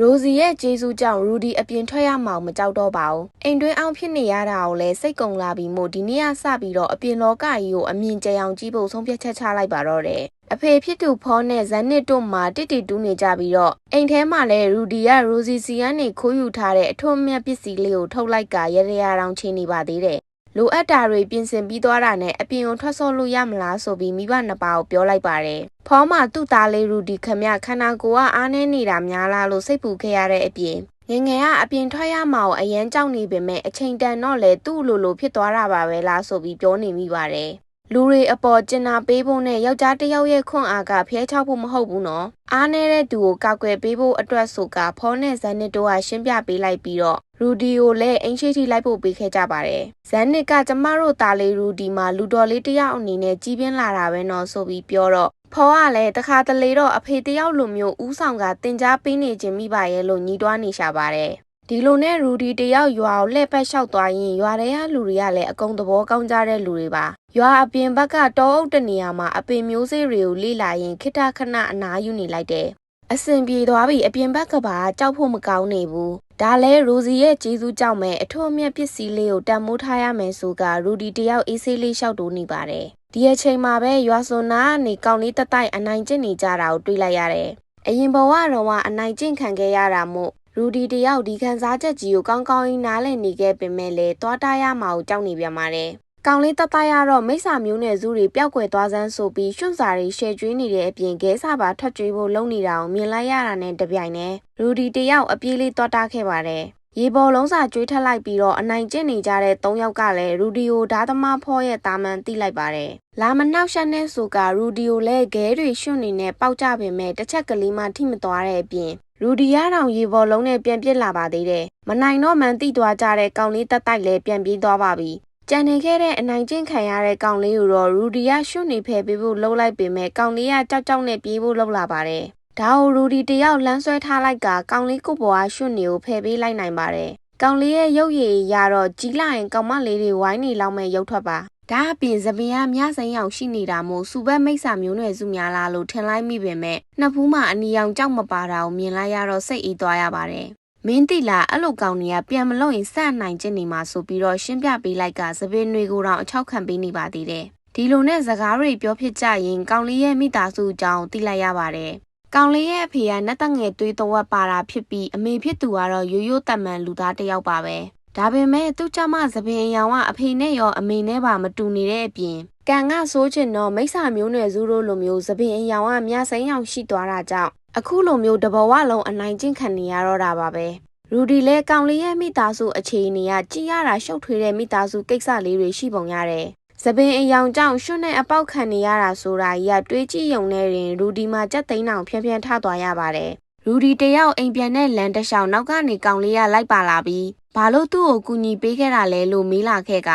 ရိုစီရဲ့ကျေးဇူးကြောင့်ရူဒီအပြင်ထွက်ရမှာမကြောက်တော့ပါဘူး။အိမ်တွင်းအောင်ဖြစ်နေရတာကိုလည်းစိတ်ကုံလာပြီးမို့ဒီနေ့ကစပြီးတော့အပြင်လောကကြီးကိုအမြင်ကျအောင်ကြည့်ဖို့ဆုံးဖြတ်ချက်ချလိုက်ပါတော့တယ်။အဖေဖြစ်သူဖောနဲ့ဇန်နစ်တို့မှတစ်တီတူးနေကြပြီးတော့အိမ်ထဲမှာလည်းရူဒီကရိုစီစီကနေခိုးယူထားတဲ့အထွတ်အမြတ်ပစ္စည်းလေးကိုထုတ်လိုက်ကရရတောင်ချင်းနေပါသေးတယ်။လိုအပ်တာတွေပြင်ဆင်ပြီးသွားတာနဲ့အပြင်ကိုထွက်ဆော့လို့ရမလားဆိုပြီးမိဘနှစ်ပါးကိုပြောလိုက်ပါတယ်။ဖောမှသူ့သားလေးရူဒီခမခန္ဓာကိုယ်ကအားနေနေတာများလားလို့စိတ်ပူခဲ့ရတဲ့အပြင်ငငယ်ကအပြင်ထွက်ရမှာကိုအရန်ကြောက်နေပေမဲ့အချိန်တန်တော့လေသူ့လိုဖြစ်သွားတာပါပဲလားဆိုပြီးပြောနေမိပါတယ်။လူတွေအပေါ်ကျင်နာပေးဖို့နဲ့ယောက်ျားတစ်ယောက်ရဲ့ခွန်အားကဖျဲချောက်ဖို့မဟုတ်ဘူးနော်။အားနေတဲ့သူကိုကောက်ွယ်ပေးဖို့အတွက်ဆိုကဖောနဲ့ဇန်နစ်တို့ကရှင်းပြပေးလိုက်ပြီးတော့ရူဒီကိုလည်းအင်ရှိထိလိုက်ဖို့ပေးခဲ့ကြပါတယ်။ဇန်နစ်ကကျမတို့သားလေးရူဒီမှာလူတော်လေးတယောက်အနေနဲ့ကြီးပြင်းလာတာပဲနော်ဆိုပြီးပြောတော့ဖောကလည်းတခါတလေတော့အဖေတယောက်လိုမျိုးဦးဆောင်ကတင် जा ပေးနေခြင်းမိပါရဲ့လို့ညီးတွားနေရှာပါတယ်။ဒီလိုနဲ့ရူဒီတယောက်ရွာကိုလှည့်ပတ်လျှောက်သွားရင်ရွာထဲကလူတွေကလည်းအကုန်သဘောကောင်းကြတဲ့လူတွေပါ။ရွာအပြင်ဘက်ကတောအုပ်တနေရာမှာအပင်မျိုးစေ့တွေကိုလေ့လာရင်ခိတခဏအနားယူနေလိုက်တယ်။အစင်ပြေသွားပြီအပြင်ဘက်ကပါကြောက်ဖို့မကောင်းနေဘူး။ဒါလဲရိုစီရဲ့ကျေးဇူးကြောင့်ပဲအထွတ်အမြတ်ပစ္စည်းလေးကိုတန်မိုးထားရမယ်ဆိုကရူဒီတယောက်အေးဆေးလေးလျှောက်တိုးနေပါတယ်။ဒီအချိန်မှာပဲရွာစွန်နာကနေကောင်းလေးတတိုက်အနိုင်ကျင့်နေကြတာကိုတွေ့လိုက်ရတယ်။အရင်ဘဝတော့ကအနိုင်ကျင့်ခံခဲ့ရတာမို့ရူဒီတယောက်ဒီခံစားချက်ကြီးကိုကောင်းကောင်းကြီးနားလည်နေခဲ့ပေမဲ့လည်းသွားတားရမှာကိုကြောက်နေပြန်ပါတယ်။ကောင်းလေးတတိုက်ရတော့မိစ္ဆာမျိုးနဲ့စုတွေပျောက်ကွယ်သွားစမ်းဆိုပြီးရွှွန့်စာတွေရှယ်ကျွေးနေတဲ့အပြင်ခဲစာပါထွက်ကျွေးဖို့လုပ်နေတာကိုမြင်လိုက်ရတာနဲ့တပြိုင်နက်ရူဒီတယောက်အပြေးလေးသွားတားခဲ့ပါတယ်။ရေပေါ်လုံးစာကျွေးထက်လိုက်ပြီးတော့အနိုင်ကျင့်နေကြတဲ့၃ယောက်ကလည်းရူဒီကိုဓာသမားဖောရဲ့တာမန်တိလိုက်ပါတယ်။လာမနှောက်ရှက်နဲ့ဆိုကရူဒီကိုလည်းခဲတွေရွှွန့်နေနဲ့ပေါက်ကြပေမဲ့တစ်ချက်ကလေးမှထိမသွားတဲ့အပြင်ရူဒီရတောင်ရေပေါ်လုံးနဲ့ပြန်ပြစ်လာပါသေးတယ်။မနိုင်တော့မှန်တိသွားကြတဲ့ကောင်လေးတက်တိုက်လည်းပြန်ပြေးသွားပါပြီ။ကြံနေခဲ့တဲ့အနိုင်ကျင့်ခံရတဲ့ကောင်လေးကိုတော့ရူဒီကရွှွန့်နေဖယ်ပေးဖို့လှုပ်လိုက်ပေမဲ့ကောင်လေးကကြောက်ကြောက်နဲ့ပြေးဖို့လှုပ်လာပါတယ်။ဒါကိုရူဒီတယောက်လမ်းဆွဲထားလိုက်ကကောင်လေးကိုပေါ်ကရွှွန့်နေကိုဖယ်ပေးလိုက်နိုင်ပါတယ်။ကောင်လေးရဲ့ရုပ်ရည်ရတော့ကြီးလာရင်ကောင်မလေးတွေဝိုင်းနေလောက်မဲ့ရုပ်ထွက်ပါ။ဒါအပြင်သပင်ကမြစိမ်းအောင်ရှိနေတာမို့စူဘက်မိတ်ဆာမျိုးနွယ်စုများလားလို့ထင်လိုက်မိပေမဲ့နှစ်ဖူးမှအနီရောင်ကြောက်မပါတာကိုမြင်လိုက်ရတော့စိတ်အေးသွားရပါတယ်။မင်းတိလာအဲ့လိုကောင်တွေကပြန်မလို့ရင်စက်နိုင်ကျင့်နေမှာဆိုပြီးတော့ရှင်းပြပေးလိုက်ကသပင်တွေကိုတော့အချောက်ခံပေးနေပါသေးတယ်။ဒီလိုနဲ့စကားတွေပြောဖြစ်ကြရင်ကောင်လေးရဲ့မိသားစုအကြောင်းသိလိုက်ရပါတယ်။ကောင်လေးရဲ့အဖေကနတ်တငယ်သွေးတော်ဝက်ပါတာဖြစ်ပြီးအမေဖြစ်သူကတော့ရိုးရိုးတမန်လူသားတစ်ယောက်ပါပဲ။ဒါပေမဲ့သူ့ကြမသပင်အယောင်ကအဖေနဲ့ရောအမေနဲ့ပါမတူနေတဲ့အပြင်ကံကဆိုးချင်တော့မိစ္ဆာမျိုးနွယ်စုတို့လိုမျိုးသပင်အယောင်ကမြစိမ်းအောင်ရှိသွားတာကြောင့်အခုလိုမျိုးတဘဝလုံးအနိုင်ကျင့်ခံနေရတော့တာပါပဲရူဒီလည်းကောင်လေးရဲ့မိသားစုအခြေအနေကကြည်ရတာရှုပ်ထွေးတဲ့မိသားစုကိစ္စလေးတွေရှိပုံရတယ်သပင်အယောင်ကြောင့်ရွှွန့်နဲ့အပေါက်ခံနေရတာဆိုတာကြီးကတွေးကြည့်ရုံနဲ့ရင်ရူဒီမှာကြက်သိန်းအောင်ဖြန်းဖြန်းထသွားရပါတယ်ရူဒီတယောက်အိမ်ပြန်တဲ့လမ်းတစ်လျှောက်နောက်ကနေကောင်လေးကလိုက်ပါလာပြီးဘာလို့သူ့ကိုကူညီပေးခဲ့တာလဲလို့မေးလာခဲ့က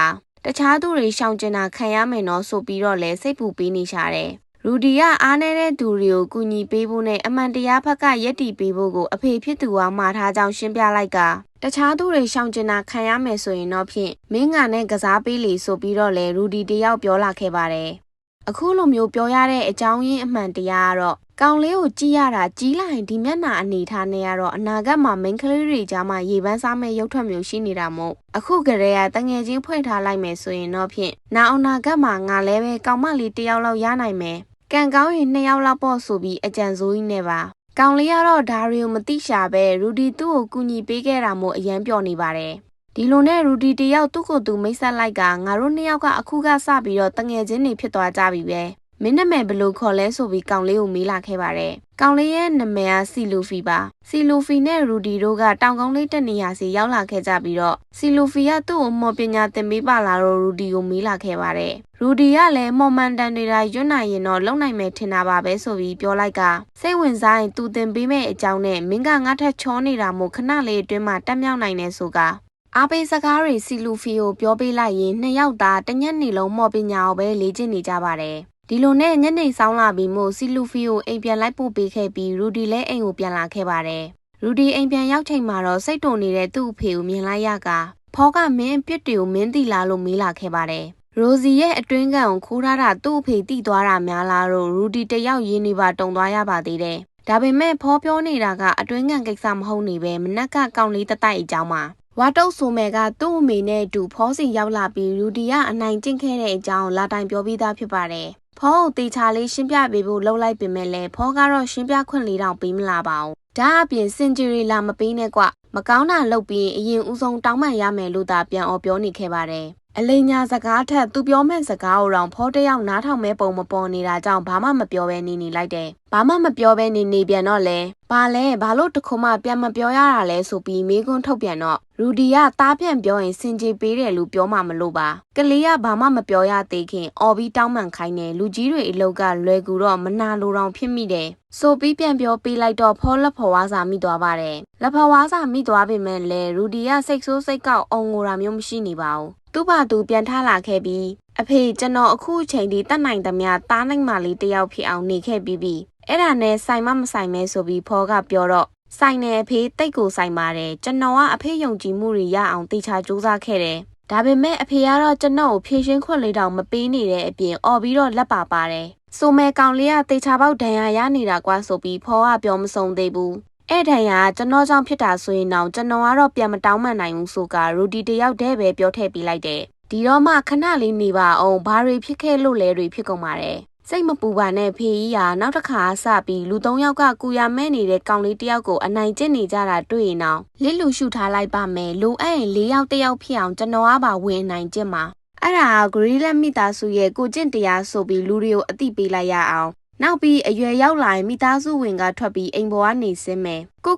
တခြားသူတွေရှောင်ကျင်တာခံရမယ်နော်ဆိုပြီးတော့လဲစိတ်ပူပေးနေရှာတယ်ရူဒီကအားနေတဲ့သူတွေကိုကူညီပေးဖို့နဲ့အမှန်တရားဘက်ကယက်တီပေးဖို့ကိုအဖေဖြစ်သူကမှားထားကြောင်းရှင်းပြလိုက်ကတခြားသူတွေရှောင်ကျင်တာခံရမယ်ဆိုရင်တော့ဖြင့်မင်းငါနဲ့ကစားပေးလေဆိုပြီးတော့လဲရူဒီတယောက်ပြောလာခဲ့ပါတယ်အခုလိုမျိုးပြောရတဲ့အကြောင်းရင်းအမှန်တရားကတော့ကောင်လေးကိုကြည့်ရတာကြီးလာရင်ဒီမျက်နှာအနေထားနဲ့ကတော့အနာဂတ်မှာမိန်းကလေးတွေကြားမှာရေပန်းစားမဲ့ရုပ်ထွက်မျိုးရှိနေတာမို့အခုကလေးကတငယ်ချင်းဖွင့်ထားလိုက်မယ်ဆိုရင်တော့ဖြင့်နောက်အနာဂတ်မှာငါလည်းပဲကောင်မလေးတစ်ယောက်လောက်ရနိုင်မယ်ကံကောင်းရင်2ယောက်လောက်ပေါ့ဆိုပြီးအကြံစိုးကြီးနဲ့ပါကောင်လေးကတော့ဒါရီကိုမသိရှာပဲရူဒီသူ့ကိုကူညီပေးခဲ့တာမို့အရန်ပျော်နေပါတယ်ဒီလိုနဲ့ရူဒီတယောက်သူ့ကိုယ်သူမိတ်ဆက်လိုက်ကငါတို့2ယောက်ကအခုကစပြီးတော့တငယ်ချင်းတွေဖြစ်သွားကြပြီပဲမင်းနာမည်ဘယ်လိုခေါ်လဲဆိုပြီးကောင်လေးကိုမေးလာခဲ့ပါတယ်ကောင်လေးရဲ့နာမည်ကစီလိုဖီပါစီလိုဖီနဲ့ရူဒီတို့ကတောင်ကုန်းလေးတက်နေရစီရောက်လာခဲ့ကြပြီးတော့စီလိုဖီကသူ့ကိုမော်ပညာသင်ပေးပါလာတော့ရူဒီကိုမေးလာခဲ့ပါတယ်ရူဒီကလည်းမော်မန်တန်တွေရွတ်နိုင်ရင်တော့လုံနိုင်မယ်ထင်တာပါပဲဆိုပြီးပြောလိုက်ကစိတ်ဝင်စားရင်သူသင်ပေးမဲ့အကြောင်းနဲ့မင်းကငါထက်ချောနေတာမို့ခဏလေးအတွင်းမှာတက်မြောက်နိုင်နေဆိုကအားပေးစကားတွေစီလူဖီကိုပြောပေးလိုက်ရင်2ယောက်သားတညက်နေလုံးမော်ပညာကိုပဲလေ့ကျင့်နေကြပါတယ်ဒီလိုနဲ့ညနေဆောင်လာပြီးမို့စီလူဖီကိုအိမ်ပြန်လိုက်ပို့ပေးခဲ့ပြီးရူဒီလည်းအိမ်ကိုပြန်လာခဲ့ပါတယ်ရူဒီအိမ်ပြန်ရောက်ချိန်မှာတော့စိတ်တုန်နေတဲ့သူ့အဖေကိုမြင်လိုက်ရကဖောကမင်းပြစ်တွေကိုမင်းသိလားလို့မေးလာခဲ့ပါတယ်ရိုစီရဲ့အတွင်းကန်ကိုခိုးထားတာသူ့အဖေတိသွားတာများလားလို့ရူဒီတယောက်ရင်းနေပါတုံသွားရပါသေးတယ် ဒါပေမဲ့ဖောပြောနေတာကအတွင်းငံကိစ္စမဟုတ်နေပဲမနက်ကကောင်လေးတတိုက်အကြောင်းမှာဝါတုတ်ဆိုမဲ့ကသူ့အမေနဲ့အတူဖောစီရောက်လာပြီးရူဒီကအနိုင်ကျင့်ခဲ့တဲ့အကြောင်းလာတိုင်ပြောပြီးသားဖြစ်ပါတယ်။ဖောကိုတေချာလေးရှင်းပြပေးဖို့လှုပ်လိုက်ပေမဲ့လည်းဖောကတော့ရှင်းပြခွင့်လေးတောင်ပေးမလာပါဘူး။ဒါအပြင်စင်ဂျူရီလာမပေးနဲ့ကွမကောင်းတာလုပ်ပြီးအရင်ဦးဆုံးတောင်းပန်ရမယ်လို့သာပြန်အော်ပြောနေခဲ့ပါတယ်။အလိညာစကားထက်သူပြောမဲ့စကားကိုတော့ဖောတယောက်နားထောင်မဲ့ပုံမပေါ်နေတာကြောင့်ဘာမှမပြောဘဲနေလိုက်တယ်။ဘာမှမပြောဘဲနေပြန်တော့လဲ။ဘာလဲဘာလို့တခုမှပြန်မပြောရတာလဲဆိုပြီးမေးခွန်းထုတ်ပြန်တော့ရူဒီကသားပြန်ပြောရင်စင်ကြေပေးတယ်လို့ပြောမှမလို့ပါ။ကလေးကဘာမှမပြောရသေးခင်အော်ပြီးတောင်းပန်ခိုင်းတယ်လူကြီးတွေအလုတ်ကလွယ်ကူတော့မနာလိုတောင်ဖြစ်မိတယ်။ဆိုပြီးပြန်ပြောပေးလိုက်တော့ဖောလက်ဖော်ဝါစာမိသွားပါတယ်။လက်ဖော်ဝါစာမိသွားပေမဲ့လည်းရူဒီကစိတ်ဆိုးစိတ်ကောက်အောင်ငိုတာမျိုးမရှိနေပါဘူး။သူ့ဘာသူပြန်ထားလာခဲ့ပြီးအဖေကျွန်တော်အခုအချိန်ဒီတတ်နိုင်သမျှသားနိုင်မှလေးတယောက်ဖြစ်အောင်နေခဲ့ပြီးပြီအဲ့ဒါနဲ့ဆိုင်မဆိုင်မဲဆိုပြီးဖောကပြောတော့ဆိုင်နေအဖေတိတ်ကိုဆိုင်ပါတယ်ကျွန်တော်ကအဖေယုံကြည်မှုတွေရအောင်တေချာစူးစမ်းခဲ့တယ်ဒါပေမဲ့အဖေကတော့ကျွန်တော်ကိုဖြည့်ရှင်းခွင့်လေးတောင်မပေးနေတဲ့အပြင်အော်ပြီးတော့လက်ပါပါတယ်ဆိုမဲကောင်လေးကတေချာပေါက်ဒဏ်ရာရနေတာကွာဆိုပြီးဖောကပြောမဆုံးသေးဘူးအဲ့ဒဏ်ရာကျွန်တော်ကြောင့်ဖြစ်တာဆိုရင်တော့ကျွန်တော်ကတော့ပြန်မတောင်းမှန်နိုင်ဘူးဆိုကရူဒီတယောက်တည်းပဲပြောထည့်ပေးလိုက်တယ်ဒီတော့မှခဏလေးနေပါအောင်ဘာတွေဖြစ်ခဲ့လို့လဲတွေဖြစ်ကုန်ပါတယ်စိတ်မပူပါနဲ့ဖေကြီးဟာနောက်တစ်ခါစပြီးလူ၃ယောက်ကကူရမဲနေတဲ့ကောင်လေးတယောက်ကိုအနိုင်ကျင့်နေကြတာတွေ့ရင်တော့လစ်လူရှုထားလိုက်ပါမယ်လိုအပ်ရင်၄ယောက်တယောက်ဖြစ်အောင်ကျွန်တော်ကပါဝင်နိုင်ကျင့်ပါအဲ့ဒါဂရီလက်မိသားစုရဲ့ကိုကျင့်တရားဆိုပြီးလူတွေကိုအသိပေးလိုက်ရအောင်နောက်ပြီးအရွယ်ရောက်လာရင်မိသားစုဝင်ကထွက်ပြီးအိမ်ပေါ်ကနေဆင်းမယ်ကို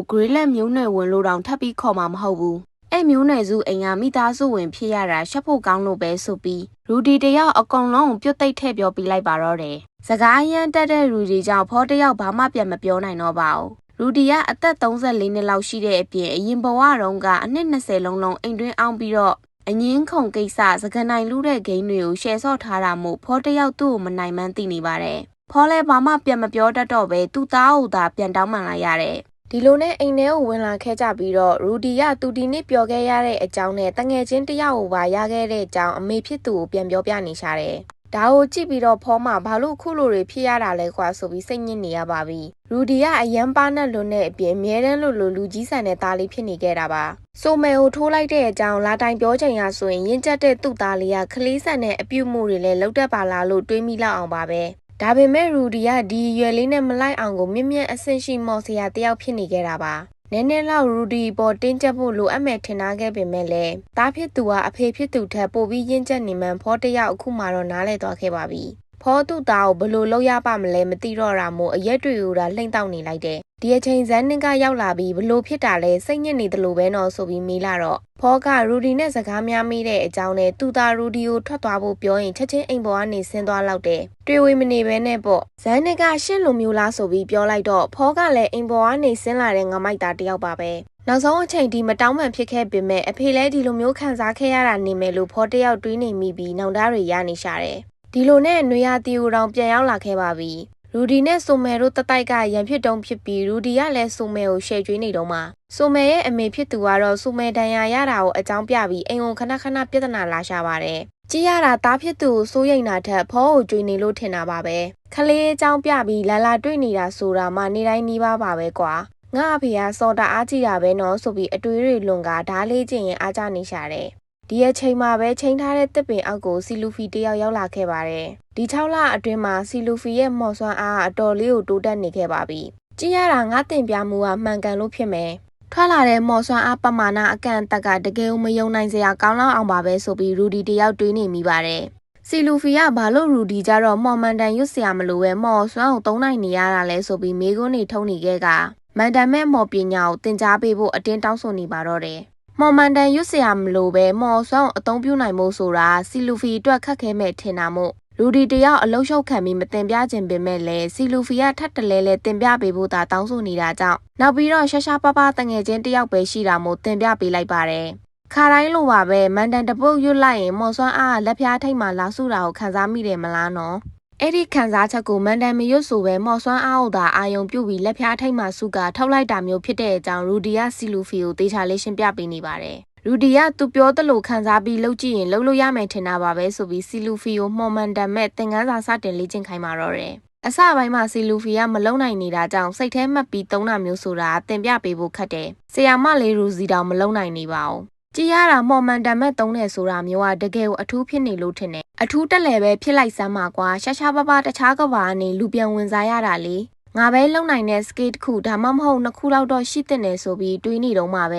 ဂရီလက်မျိုးနွယ်ဝင်လို့တောင်ထပ်ပြီးခေါ်မှာမဟုတ်ဘူးအဲ့မျိုးနွယ်စုအိမ်ကမိသားစုဝင်ဖြစ်ရတာရှက်ဖို့ကောင်းလို့ပဲဆိုပြီးရူဒီတယောက်အကုန်လုံးကိုပြုတ်သိပ်ထည့်ပြောပြလိုက်ပါတော့တယ်စကားရမ်းတက်တဲ့ရူဒီကြောင့်ဖောတယောက်ဘာမှပြန်မပြောနိုင်တော့ပါဘူးရူဒီကအသက်34နှစ်လောက်ရှိတဲ့အပြင်အရင်ဘဝတုန်းကအနှစ်20လုံးအိမ်တွင်းအောင်ပြီးတော့အငင်းခုန်ကိစ္စစကနိုင်လူတဲ့ဂိမ်းတွေကိုရှယ်ဆော့ထားတာမို့ဖောတယောက်သူ့ကိုမနိုင်မှန်းသိနေပါတယ်ဖောလဲဘာမှပြန်မပြောတတ်တော့ပဲသူ့သားကိုသာပြန်တောင်းပန်လိုက်ရတယ်ဒီလိုနဲ့အိမ်ထဲကိုဝင်လာခဲ့ကြပြီးတော့ရူဒီကသူဒီနေ့ပြောခဲ့ရတဲ့အကြောင်းနဲ့တငယ်ချင်းတယောက်ကိုပါရခဲ့တဲ့အကြောင်းအမေဖြစ်သူကိုပြန်ပြောပြနေရှာတယ်။ဒါကိုကြည့်ပြီးတော့ဖောမဘာလို့ခုလိုတွေဖြစ်ရတာလဲခွာဆိုပြီးစိတ်ညစ်နေရပါပြီ။ရူဒီကအရန်ပါနဲ့လွန်တဲ့အပြင်အမြဲတမ်းလိုလူကြီးဆန်တဲ့သားလေးဖြစ်နေခဲ့တာပါ။ဆိုမဲကိုထိုးလိုက်တဲ့အကြောင်းလာတိုင်ပြောချိန်ရဆိုရင်ရင့်ကျက်တဲ့သူ့သားလေးကခလေးဆန်တဲ့အပြုတ်မှုတွေလည်းလောက်တတ်ပါလားလို့တွေးမိလောက်အောင်ပါပဲ။ဒါပေမဲ့ရူဒီကဒီရွယ်လေးနဲ့မလိုက်အောင်ကိုမြင့်မြတ်အဆင့်ရှိမော်စရာတယောက်ဖြစ်နေခဲ့တာပါနည်းနည်းလောက်ရူဒီပေါ်တင်းကျပ်ဖို့လိုအပ်မယ်ထင်ထားခဲ့ပေမဲ့လည်းတားဖြစ်သူကအဖေဖြစ်သူထက်ပိုပြီးရင့်ကျက်နေမှန်ဖောတယောက်အခုမှတော့နားလဲသွားခဲ့ပါပြီဖောသူ့သားကိုဘလို့လောက်ရပါမလဲမသိတော့တာမို့အရက်တွေကိုဒါလှိမ့်တောက်နေလိုက်တယ်ဒီအချိန်ဇန်နစ်ကရောက်လာပြီးဘလို့ဖြစ်တာလဲစိတ်ညစ်နေတယ်လို့ပဲနော်ဆိုပြီးမေးလာတော့ဖောကရူဒီနဲ့စကားများမိတဲ့အကြောင်းနဲ့သူ့သားရူဒီကိုထွက်သွားဖို့ပြောရင်ချက်ချင်းအိမ်ပေါ်ကနေဆင်းသွားလောက်တယ်တွေ့ဝေးမနေပဲနဲ့ပေါ့ဇန်နစ်ကရှင့်လိုမျိုးလားဆိုပြီးပြောလိုက်တော့ဖောကလည်းအိမ်ပေါ်ကနေဆင်းလာတဲ့ငမိုက်သားတယောက်ပါပဲနောက်ဆုံးအချိန်ဒီမတောင်းပန်ဖြစ်ခဲ့ပေမဲ့အဖေလည်းဒီလိုမျိုးခံစားခဲ့ရတာနေမယ်လို့ဖောတယောက်တွေးနေမိပြီးနောင်တတွေရနေရှာတယ်ဒီလိုနဲ့နွေရာတီကိုတောင်ပြန်ရောက်လာခဲ့ပါပြီရူဒီနဲ့ဆိုမဲတို့တတိုက်ကရန်ဖြစ်တုံးဖြစ်ပြီးရူဒီကလည်းဆိုမဲကိုရှယ်ကျွေးနေတော့မှဆိုမဲရဲ့အမေဖြစ်သူကတော့ဆိုမဲဒဏ်ရာရတာကိုအကြောင်းပြပြီးအိမ်ကိုခဏပြဿနာလာရှာပါတယ်ကြည့်ရတာတားဖြစ်သူကိုစိုးရိမ်တာထက်ဖောကိုကျွေးနေလို့ထင်တာပါပဲခလေးအကြောင်းပြပြီးလာတွေ့နေတာဆိုတာမှနေတိုင်းနီးပါပဲကွာငါအဖေကစော်တာအားကြည့်တာပဲနော်ဆိုပြီးအတွေးတွေလွန်ကဓားလေးကျင်ရင်အားကြနေရှာတယ်ဒီအချိန်မှာပဲချိန်ထားတဲ့တစ်ပင်အောက်ကိုစီလူဖီတယောက်ရောက်လာခဲ့ပါတယ်ဒီ6လအတွင်းမှာစီလူဖီရဲ့မော်ဆွမ်းအားအတော်လေးကိုတိုးတက်နေခဲ့ပါပြီကြည့်ရတာငါတင်ပြမှုကမှန်ကန်လို့ဖြစ်မယ်ထွက်လာတဲ့မော်ဆွမ်းအားပမာဏအကန့်အသက်ကတကယ်ကိုမယုံနိုင်စရာကောင်းလောက်အောင်ပါပဲဆိုပြီးရူဒီတယောက်တွေးနေမိပါတယ်စီလူဖီကဘာလို့ရူဒီကြတော့မော်မန်တန်ရွတ်စရာမလိုပဲမော်ဆွမ်းကိုသုံးနိုင်နေရတာလဲဆိုပြီးမေးခွန်းတွေထုံနေခဲ့ကမန်တန်မဲ့မော်ပညာကိုသင်ကြားပေးဖို့အတင်းတောင်းဆိုနေပါတော့တယ်မော်မန်တန်ရွတ်စရာမလိုပဲမော်ဆွမ်းအသုံးပြုနိုင်မှုဆိုတာစီလူဖီအတွက်ခက်ခဲမဲ့ထင်တာမို့ရူဒီတယောက်အလုံးရှုပ်ခံပြီးမတင်ပြခြင်းပေမဲ့လည်းစီလူဖီကထပ်တလဲတင်ပြပေးဖို့သာတောင်းဆိုနေတာကြောင့်နောက်ပြီးတော့ရှာပတငယ်ချင်းတယောက်ပဲရှိတာမို့တင်ပြပေးလိုက်ပါတယ်ခါတိုင်းလိုပါပဲမန်တန်တပုတ်ရွတ်လိုက်ရင်မော်ဆွမ်းအားလက်ဖျားထိတ်မှလာစုတာကိုခံစားမိတယ်မလားနော်အဲ့ဒီခံစားချက်ကိုမန်တန်မရွတ်ဆိုပဲမော်ဆွမ်းအားကိုသာအာယုံပြုတ်ပြီးလက်ဖျားထိတ်မှစုကထောက်လိုက်တာမျိုးဖြစ်တဲ့အကြောင်းရူဒီယာစီလူဖီကိုတေချာလေးရှင်းပြပေးနေပါတယ်ရူဒီကသူပြောသလိုခံစားပြီးလှုပ်ကြည့်ရင်လှုပ်လို့ရမယ်ထင်တာပါပဲဆိုပြီးစီလူဖီကိုမော်မန်တန်မဲ့သင်ခန်းစာစတင်လေ့ကျင့်ခိုင်းပါတော့တယ် အစပိုင်းမှာစီလူဖီကမလုံနိုင်နေတာကြောင့်စိတ်ထဲမှတ်ပြီးသုံးတာမျိုးဆိုတာတင်ပြပေးဖို့ခက်တယ်။ဆရာမလေးရူစီတောင်မလုံနိုင်နေပါဘူး။ကြည်ရတာမော်မန်တန်မဲ့သုံးတယ်ဆိုတာမျိုးကတကယ်ကိုအထူးဖြစ်နေလို့ထင်တယ်။အထူးတက်လေပဲဖြစ်လိုက်စမ်းပါကွာရှာရှာပါပါတခြားကဘာကနေလူပြန်ဝင်စားရတာလေ။ငါပဲလုံနိုင်တဲ့စကေးတစ်ခုဒါမှမဟုတ်နှစ်ခုလောက်တော့ရှိတဲ့နေဆိုပြီးတွေးနေတော့မှပ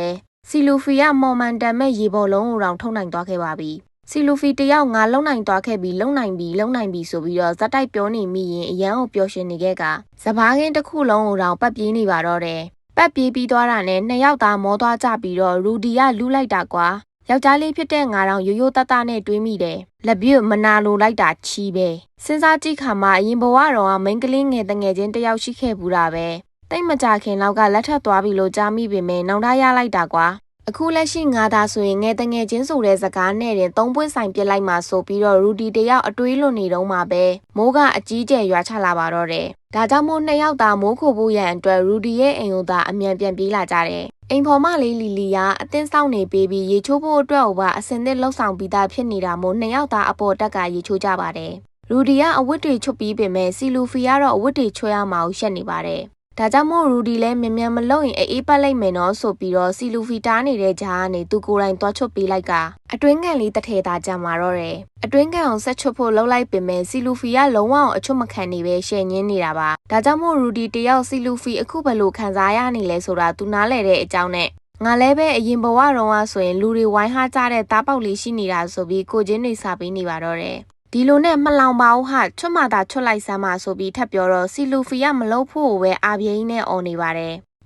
ဲစီလူဖီကမော်မန်တန်မဲ့ရေဘော်လုံးကိုတောင်ထုတ်နိုင်သွားခဲ့ပါပြီ။စီလူဖီတယောက်ငါလုံနိုင်သွားခဲ့ပြီးလုံနိုင်ပြီဆိုပြီးတော့ဇက်တိုက်ပြောနေမိရင်အရန်ကိုပျော်ရွှင်နေခဲ့ကစပားကင်းတစ်ခုလုံးကိုတောင်ပတ်ပြေးနေပါတော့တယ်။ပတ်ပြေးပြီးသွားတာနဲ့နှစ်ယောက်သားမောသွားကြပြီးတော့ရူဒီကလူးလိုက်တာကွာ။ယောက်ျားလေးဖြစ်တဲ့ငါတောင်ရိုးရိုးတတနဲ့တွေးမိတယ်။လက်ပြမနာလိုလိုက်တာချီးပဲ။စဉ်းစားကြည့်ခါမှအရင်ဘဝတော့မိန်းကလေးငယ်တငယ်ချင်းတယောက်ရှိခဲ့ဘူးတာပဲ။တိတ်မကြခင်လောက်ကလက်ထပ်သွားပြီလို့ကြားမိပေမဲ့နောင်တရလိုက်တာကွာ။အခုလက်ရှိငါသာဆိုရင်ငယ်တငယ်ချင်းဆိုတဲ့စကားနဲ့တင်သုံးပွင့်ဆိုင်ပြစ်လိုက်မှဆိုပြီးတော့ရူဒီတယောက်အတွေးလွန်နေတော့မှပဲမိုးကအကြီးကျယ်ရွာချလာပါတော့တယ်။ဒါကြောင့်မို့နှစ်ယောက်သားမိုးခိုဖို့ရန်အတွက်ရူဒီရဲ့အိမ်ကိုသာအမြန်ပြန်ပြေးလာကြတယ်။အိမ်ဖော်မလေးလီလီကအတင်းဆောင်နေပေးပြီးရေချိုးဖို့အတွက်ပါအစင်သစ်လှုပ်ဆောင်ပြီးသားဖြစ်နေတာမို့နှစ်ယောက်သားအပေါ်တက်ကရေချိုးကြပါတယ်။ရူဒီကအဝတ်တွေချွတ်ပြီးပေမဲ့စီလူဖီကတော့အဝတ်တွေချွတ်ရမှာရှက်နေပါတယ်။ဒါကြောင့်မို့ရူဒီလည်းမြန်မလုံရင်အေးပတ်လိုက်မယ်နော်ဆိုပြီးတော့စီလူဖီတားနေတဲ့ကြားကနေသူကိုယ်တိုင်သွားချွတ်ပေးလိုက်ကအတွင်းကန်လေးတစ်ထဲသားကြမှာတော့တယ်အတွင်းကန်အောင်ဆက်ချွတ်ဖို့လှုပ်လိုက်ပေမဲ့စီလူဖီကလုံးဝအောင်အချွတ်မခံနေပဲရှယ်ညင်းနေတာပါဒါကြောင့်မို့ရူဒီတယောက်စီလူဖီအခုဘယ်လိုခံစားရနေလဲဆိုတာသူနားလဲတဲ့အကြောင်းနဲ့ငါလည်းပဲအရင်ဘဝတော့ဆိုရင်လူတွေဝိုင်းဟားကြတဲ့သားပေါက်လေးရှိနေတာဆိုပြီးကိုချင်းတွေစာပေးနေပါတော့တယ်ဒီလိုနဲ့မလောင်ပါဘူးဟာချွတ်မှသာချွတ်လိုက်စမ်းပါဆိုပြီးထပ်ပြောတော့စီလူဖီကမလုပ်ဖို့ပဲအာပြင်းနဲ့អော်နေပါတယ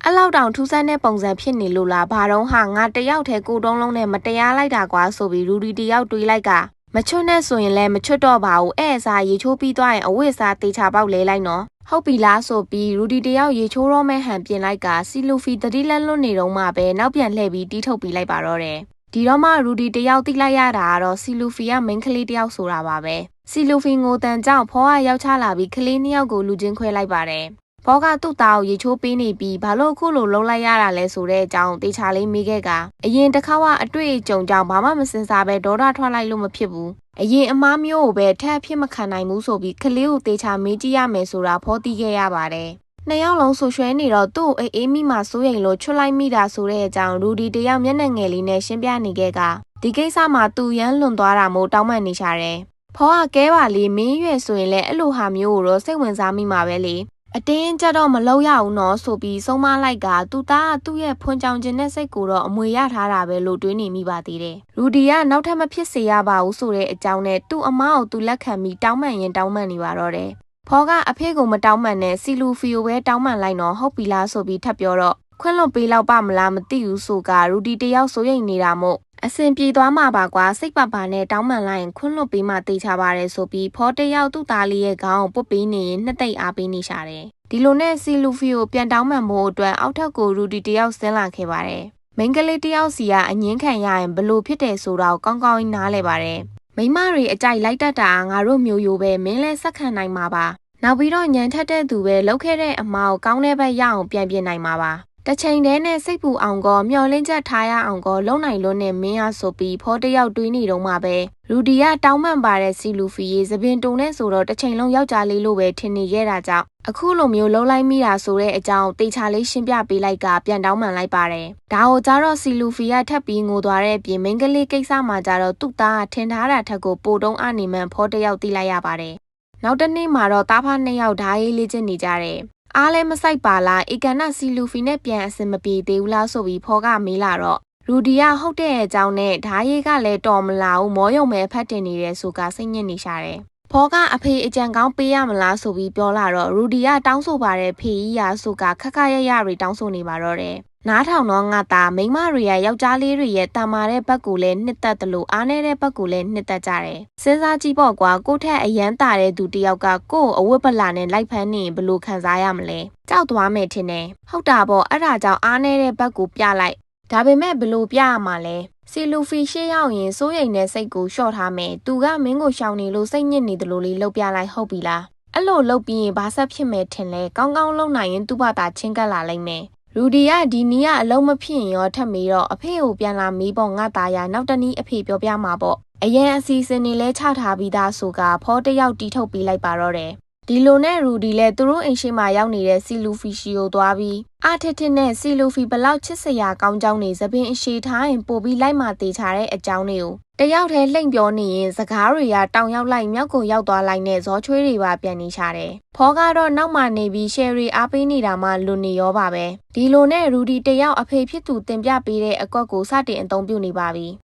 ်အဲ့လောက်တောင်ထူးဆန်းတဲ့ပုံစံဖြစ်နေလို့လားဘာတော့ဟာငါတယောက်တည်းကိုတုံးလုံးနဲ့မတရားလိုက်တာကွာဆိုပြီးရူဒီတယောက်တွေးလိုက်ကမချွတ်နဲ့ဆိုရင်လည်းမချွတ်တော့ပါဘူးအဲ့အစားရေချိုးပြီးသွားရင်အဝတ်စားတေချာပေါက်လဲလိုက်နော်ဟုတ်ပြီလားဆိုပြီးရူဒီတယောက်ရေချိုးတော့မဲ့ဟန်ပြင်လိုက်ကစီလူဖီတတိလက်လွတ်နေတော့မှပဲနောက်ပြန်လှည့်ပြီးတီးထုတ်ပြီးလိုက်ပါတော့တယ်ဒီတော့မှရူဒီတယောက်တိလိုက်ရတာကတော့စီလူဖီကမိန်းကလေးတယောက်ဆိုတာပါပဲစီလူဖီငိုတန်ကြောင့်ဖောကရောက်ချလာပြီးကလေးနှစ်ယောက်ကိုလူချင်းခွဲလိုက်ပါတယ်ဖောကသူ့သားကိုရေချိုးပေးနေပြီးဘာလို့အခုလိုလုံးလိုက်ရတာလဲဆိုတဲ့အကြောင်းတေချာလေးမေးခဲ့ကအရင်တစ်ခါကအတွေ့အကြုံကြောင့်ဘာမှမစင်စားပဲဒေါသထွက်လိုက်လို့မဖြစ်ဘူးအရင်အမားမျိုးကိုပဲထပ်ဖြစ်မခံနိုင်ဘူးဆိုပြီးကလေးကိုတေချာမေးကြည့်ရမယ်ဆိုတာဖောသိခဲ့ရပါတယ်နှစ်ယောက်လုံးဆူရွှဲနေတော့သူ့အေးမိမှစိုးရိမ်လို့ချွတ်လိုက်မိတာဆိုတဲ့အကြောင်းရူဒီတယောက်မျက်နှာငယ်လေးနဲ့ရှင်းပြနေခဲ့ကဒီကိစ္စမှာသူရမ်းလွန်သွားတာမို့တောင်းပန်နေရှာတယ်ဖောကကဲပါလေမင်းရွယ်ဆိုရင်လည်းအဲ့လိုဟာမျိုးကိုတော့စိတ်ဝင်စားမိမှာပဲလေအတင်းကြတော့မလုပ်ရဘူးနော်ဆိုပြီးဆုံးမလိုက်ကသူသားသူ့ရဲ့ဖွန်ကြောင်ခြင်းနဲ့စိတ်ကိုတော့အမွေရထားတာပဲလို့တွေးနေမိပါသေးတယ်ရူဒီကနောက်ထပ်မဖြစ်စေရပါဘူးဆိုတဲ့အကြောင်းနဲ့သူ့အမားကိုသူလက်ခံပြီးတောင်းပန်ရင်တောင်းပန်နေပါတော့တယ်ဖောကအဖေကိုမတောင်းပန်နဲ့စီလူဖီကိုပဲတောင်းပန်လိုက်တော့ဟုတ်ပြီလားဆိုပြီးထပ်ပြောတော့ခွင့်လွတ်ပေးလောက်ပါမလားမသိဘူးဆိုကရူဒီတယောက်စိုးရိမ်နေတာမို့အစင်ပြေသွားမှာပါကွာစိတ်ပါပါနဲ့တောင်းပန်လိုက်ရင်ခွင့်လွတ်ပေးမှတေးချပါတယ်ဆိုပြီးဖောတယောက်သူ့သားလေးရဲ့ခေါင်းကိုပုတ်ပေးနေရင်နှစ်သိမ့်အားပေးနေရှာတယ်ဒီလိုနဲ့စီလူဖီကိုပြန်တောင်းပန်ဖို့အတွက်အောက်ထပ်ကိုရူဒီတယောက်ဆင်းလာခဲ့ပါတယ်မိန်းကလေးတယောက်စီကအငင်းခံရရင်ဘလို့ဖြစ်တယ်ဆိုတာကိုကောင်းကောင်းနားလဲပါတယ်မိမတွေအကြိုက်လိုက်တတ်တာငါတို့မျိုးရိုးပဲမင်းလဲဆက်ခံနိုင်မှာပါနောက်ပြီးတော့ညံထက်တဲ့သူပဲလောက်ခဲ့တဲ့အမားကိုကောင်းတဲ့ဘက်ရအောင်ပြန်ပြင်နိုင်မှာပါတချိန်တည်းနဲ့စိတ်ပူအောင်ကောမျောလင်းချက်ထားရအောင်ကောလုံနိုင်လွန်းနဲ့မင်းအားဆိုပြီးဖောတယောက်တွေးနေတော့မှပဲရူဒီကတောင်းပန်ပါတဲ့စီလူဖီရေသပင်တုံနဲ့ဆိုတော့တစ်ချိန်လုံးယောက်ျားလေးလိုပဲထင်နေခဲ့တာကြောင့်အခုလိုမျိုးလုံလိုက်မိတာဆိုတဲ့အကြောင်းတေချာလေးရှင်းပြပေးလိုက်ကပြန်တောင်းပန်လိုက်ပါတယ်ဒါကိုကြတော့စီလူဖီကထပ်ပြီးငိုသွားတဲ့အပြင်မိန်းကလေးကိစ္စမှာကြတော့သူ့သားထင်ထားတာထက်ကိုပိုတုံးအနေမှန်ဖောတယောက်သိလိုက်ရပါတယ်နောက်တစ်နေ့မှာတော့တားဖားနှစ်ယောက်ဓာရေးလေးချင်းနေကြတယ်အားလည်းမဆိုင်ပါလားဧကန်နာစီလူဖီနဲ့ပြန်အစင်မပြေသေးဘူးလားဆိုပြီးဖောကမေးလာတော့ရူဒီကဟုတ်တဲ့အကြောင်းနဲ့ဓာရီကလည်းတော်မလာဘူးမောယုံပဲဖတ်တင်နေတယ်ဆိုကစိတ်ညစ်နေရှာတယ်ဖောကအဖေအကြံကောင်းပေးရမလားဆိုပြီးပြောလာတော့ရူဒီကတောင်းဆိုပါတယ်ဖေကြီးရာဆိုကခက်ခက်ရရတွေတောင်းဆိုနေပါတော့တယ်နားထောင်တော့ငါသားမိန်းမတွေရဲ့ယောက်ျားလေးတွေရဲ့တာမာတဲ့ဘက်ကိုလည်းနှစ်သက်တယ်လို့အားနေတဲ့ဘက်ကိုလည်းနှစ်သက်ကြတယ်စဉ်းစားကြည့်ပေါ့ကွာကိုထက်အရန်တာတဲ့သူတယောက်ကကို့အဝတ်ပလာနဲ့လိုက်ဖမ်းနေရင်ဘယ်လိုခံစားရမလဲကြောက်သွားမယ်ထင်တယ်ဟုတ်တာပေါ့အဲ့ဒါကြောင့်အားနေတဲ့ဘက်ကိုပြလိုက်ဒါပေမဲ့ဘယ်လိုပြရမှာလဲစီလူဖီရှေ့ရောက်ရင်စိုးရိမ်တဲ့စိတ်ကိုလျှော့ထားမယ်သူကမင်းကိုရှောင်နေလို့စိတ်ညစ်နေတယ်လို့လေးလှုပ်ပြလိုက်ဟုတ်ပြီလားအဲ့လိုလှုပ်ပြီးရင်ဘာဆက်ဖြစ်မယ်ထင်လဲကောင်းကောင်းလုပ်နိုင်ရင်သူ့ဘာသာချင်းကပ်လာလိမ့်မယ်ရူဒီကဒီနီးကအလုံးမဖြစ်ရင်ရောထပ်မေးတော့အဖေကိုပြန်လာမေးပေါ့ငါသားရနောက်တနည်းအဖေပြောပြမှာပေါ့အရင်အစီအစဉ်တွေလဲချထားပြီးသားဆိုကဖောတယောက်တီးထုတ်ပေးလိုက်ပါတော့တယ် ဒီလိုနဲ့ရူဒီလည်းသူတို့အိမ်ရှိမှရောက်နေတဲ့စီလူဖီရှိကိုသွားပြီးအာထစ်ထစ်နဲ့စီလူဖီဘလောက်ချစ်စရာကောင်းကြောင်းနေသပင်အရှိထားရင်ပို့ပြီးလိုက်မှတေချာတဲ့အကြောင်းတွေကိုတယောက်တည်းလှိမ့်ပြောနေရင်စကားတွေကတောင်ရောက်လိုက်မြောက်ကိုရောက်သွားလိုက်နဲ့ဇောချွေးတွေပါပြန်နေချတယ်။ဖောကတော့နောက်မှနေပြီးရှယ်ရီအားပေးနေတာမှလွန်နေရောပါပဲ။ဒီလိုနဲ့ရူဒီတယောက်အဖေဖြစ်သူတင်ပြပေးတဲ့အကွက်ကိုစတင်အသုံးပြုနေပါပြီ။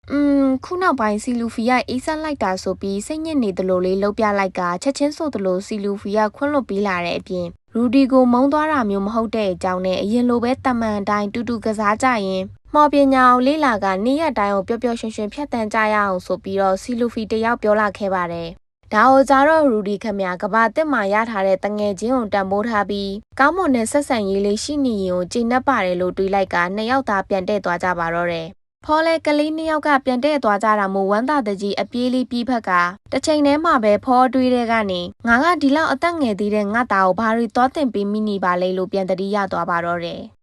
ခုနောက်ပိုင်းစီလူဖီကအေးဆက်လိုက်တာဆိုပြီးစိတ်ညစ်နေသလိုလေးလှုပ်ပြလိုက်ကချက်ချင်းဆိုသလိုစီလူဖီကခွန့်လွတ်ပြီးလာတဲ့အပြင်ရူဒီကိုမုန်းသွားတာမျိုးမဟုတ်တဲ့အကြောင်းနဲ့အရင်လိုပဲတမန်တိုင်းတူတူကစားကြရင်မော်ပညာအောင်လေးလာကနေ့ရက်တိုင်းကိုပျော်ပျော်ရွှင်ရွှင်ဖြတ်တန်းကြရအောင်ဆိုပြီးတော့စီလူဖီတယောက်ပြောလာခဲ့ပါတယ်။ဒါကိုကြတော့ရူဒီခမကဘာတက်မှရထားတဲ့တငယ်ချင်းကိုတန်ဖိုးထားပြီးကောင်းမွန်တဲ့ဆက်ဆံရေးလေးရှိနေရင်ကိုကျင့်တတ်ပါတယ်လို့တွေးလိုက်ကနှစ်ယောက်သားပြန်တဲ့သွားကြပါတော့တယ်။ဖော်လဲကလေးနှစ်ယောက်ကပြန်တဲ့သွားကြတာမို့ဝမ်းသာတကြီးအပြေးလေးပြီးဖက်ကတစ်ချိန်တည်းမှာပဲဖော်တွေးတဲ့ကနေငါကဒီလောက်အသက်ငယ်သေးတဲ့ငါသားကိုဘာတွေသွားတင်ပေးမိနေပါလဲလို့ပြန်တတိရသွားပါတော့တယ်။